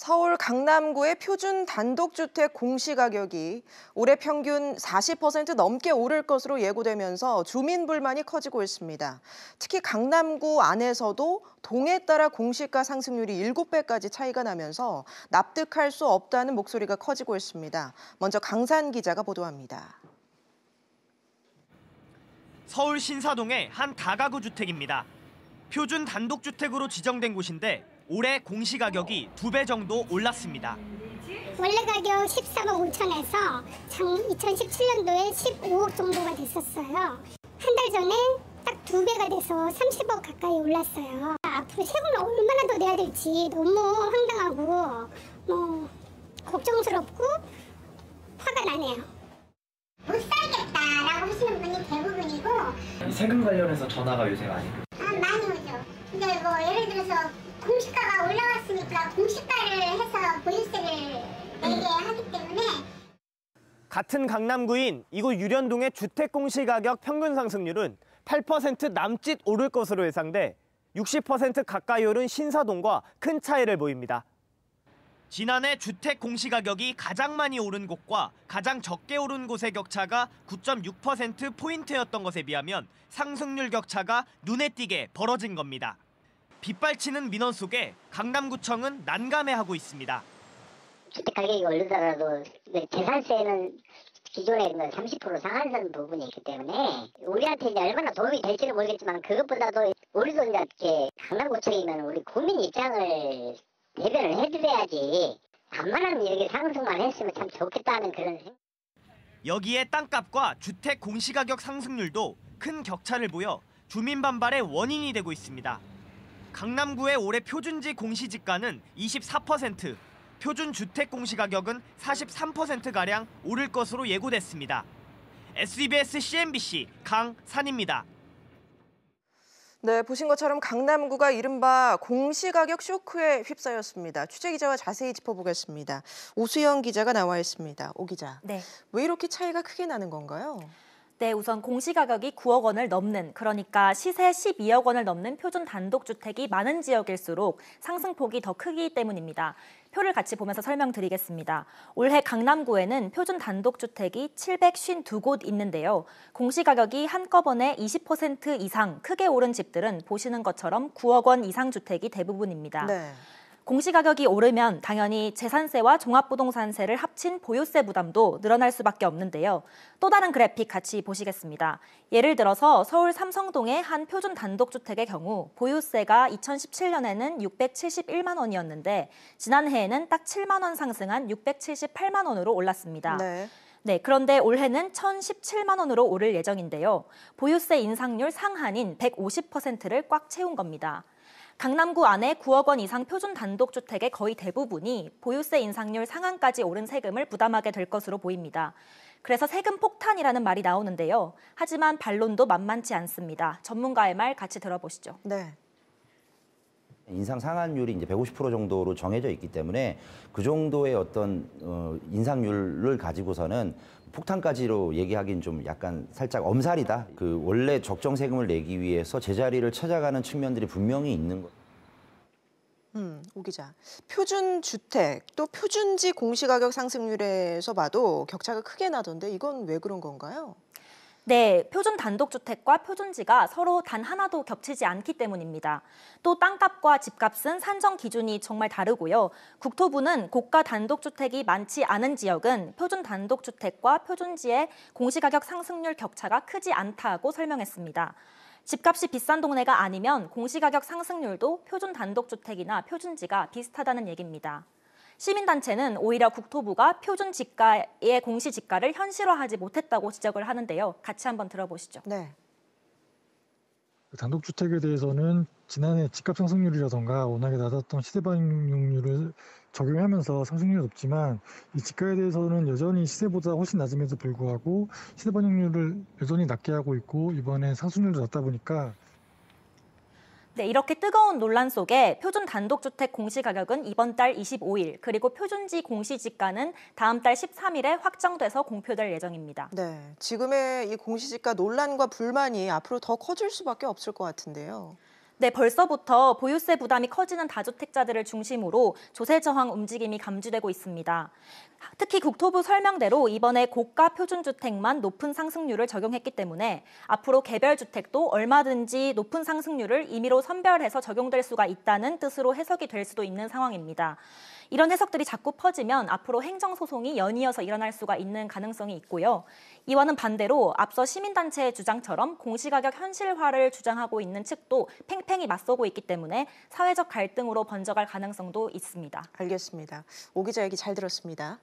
서울 강남구의 표준 단독주택 공시가격이 올해 평균 40% 넘게 오를 것으로 예고되면서 주민 불만이 커지고 있습니다. 특히 강남구 안에서도 동에 따라 공시가 상승률이 7배까지 차이가 나면서 납득할 수 없다는 목소리가 커지고 있습니다. 먼저 강산 기자가 보도합니다. 서울 신사동의 한 다가구 주택입니다. 표준 단독주택으로 지정된 곳인데 올해 공시가격이 2배 정도 올랐습니다. 원래 가격 14억 5천에서 2017년도에 15억 정도가 됐었어요. 한 달 전에 딱 2배가 돼서 30억 가까이 올랐어요. 앞으로 세금을 얼마나 더 내야 될지 너무 황당하고 걱정스럽고 화가 나네요. 못 살겠다라고 하시는 분이 대부분이고. 세금 관련해서 전화가 요새 많이 많이 오죠. 근데 예를 들어서 공시가가 올라왔으니까 공시가를 해서 보유세를 내게 하기 때문에. 같은 강남구인 이곳 유련동의 주택 공시가격 평균 상승률은 8% 남짓 오를 것으로 예상돼 60% 가까이 오른 신사동과 큰 차이를 보입니다. 지난해 주택 공시가격이 가장 많이 오른 곳과 가장 적게 오른 곳의 격차가 9.6%포인트였던 것에 비하면 상승률 격차가 눈에 띄게 벌어진 겁니다. 빗발치는 민원 속에 강남구청은 난감해하고 있습니다. 주택 가격이 오르더라도 재산세는 기존에 30% 상한선 부분이 있기 때문에 우리한테 이제 얼마나 도움이 될지는 모르겠지만 그것보다도 우리도 이제 강남구청이면 우리 국민 입장을 대변을 해드려야지 간만하면 이렇게 상승만 했으면 참 좋겠다는 그런 생각. 여기에 땅값과 주택 공시가격 상승률도 큰 격차를 보여 주민 반발의 원인이 되고 있습니다. 강남구의 올해 표준지 공시지가는 24%, 표준 주택 공시가격은 43%가량 오를 것으로 예고됐습니다. SBS CNBC 강산입니다. 네, 보신 것처럼 강남구가 이른바 공시가격 쇼크에 휩싸였습니다. 취재기자와 자세히 짚어보겠습니다. 오수영 기자가 나와 있습니다. 오 기자, 네. 왜 이렇게 차이가 크게 나는 건가요? 네, 우선 공시가격이 9억 원을 넘는, 그러니까 시세 12억 원을 넘는 표준 단독주택이 많은 지역일수록 상승폭이 더 크기 때문입니다. 표를 같이 보면서 설명드리겠습니다. 올해 강남구에는 표준 단독주택이 752곳 있는데요. 공시가격이 한꺼번에 20% 이상 크게 오른 집들은 보시는 것처럼 9억 원 이상 주택이 대부분입니다. 네. 공시가격이 오르면 당연히 재산세와 종합부동산세를 합친 보유세 부담도 늘어날 수밖에 없는데요. 또 다른 그래픽 같이 보시겠습니다. 예를 들어서 서울 삼성동의 한 표준 단독주택의 경우 보유세가 2017년에는 671만 원이었는데 지난해에는 딱 7만 원 상승한 678만 원으로 올랐습니다. 네, 그런데 올해는 1,017만 원으로 오를 예정인데요. 보유세 인상률 상한인 150%를 꽉 채운 겁니다. 강남구 안에 9억 원 이상 표준 단독주택의 거의 대부분이 보유세 인상률 상한까지 오른 세금을 부담하게 될 것으로 보입니다. 그래서 세금 폭탄이라는 말이 나오는데요. 하지만 반론도 만만치 않습니다. 전문가의 말 같이 들어보시죠. 네. 인상 상한율이 이제 150% 정도로 정해져 있기 때문에 그 정도의 어떤 인상률을 가지고서는 폭탄까지로 얘기하기는 좀 약간 살짝 엄살이다. 그 원래 적정 세금을 내기 위해서 제자리를 찾아가는 측면들이 분명히 있는 것. 오 기자, 표준 주택 또 표준지 공시가격 상승률에서 봐도 격차가 크게 나던데 이건 왜 그런 건가요? 네, 표준 단독주택과 표준지가 서로 단 하나도 겹치지 않기 때문입니다. 또 땅값과 집값은 산정 기준이 정말 다르고요. 국토부는 고가 단독주택이 많지 않은 지역은 표준 단독주택과 표준지의 공시가격 상승률 격차가 크지 않다고 설명했습니다. 집값이 비싼 동네가 아니면 공시가격 상승률도 표준 단독주택이나 표준지가 비슷하다는 얘기입니다. 시민단체는 오히려 국토부가 표준 지가의 공시지가를 현실화하지 못했다고 지적을 하는데요. 같이 한번 들어보시죠. 네. 단독주택에 대해서는 지난해 집값 상승률이라던가 워낙에 낮았던 시세 반영률을 적용하면서 상승률이 높지만 이 지가에 대해서는 여전히 시세보다 훨씬 낮음에도 불구하고 시세 반영률을 여전히 낮게 하고 있고 이번에 상승률도 낮다 보니까 네, 이렇게 뜨거운 논란 속에 표준 단독주택 공시가격은 이번 달 25일, 그리고 표준지 공시지가는 다음 달 13일에 확정돼서 공표될 예정입니다. 네, 지금의 이 공시지가 논란과 불만이 앞으로 더 커질 수밖에 없을 것 같은데요. 네, 벌써부터 보유세 부담이 커지는 다주택자들을 중심으로 조세 저항 움직임이 감지되고 있습니다. 특히 국토부 설명대로 이번에 고가 표준주택만 높은 상승률을 적용했기 때문에 앞으로 개별주택도 얼마든지 높은 상승률을 임의로 선별해서 적용될 수가 있다는 뜻으로 해석이 될 수도 있는 상황입니다. 이런 해석들이 자꾸 퍼지면 앞으로 행정소송이 연이어서 일어날 수가 있는 가능성이 있고요. 이와는 반대로 앞서 시민단체의 주장처럼 공시가격 현실화를 주장하고 있는 측도 팽팽히 맞서고 있기 때문에 사회적 갈등으로 번져갈 가능성도 있습니다. 알겠습니다. 오 기자 얘기 잘 들었습니다.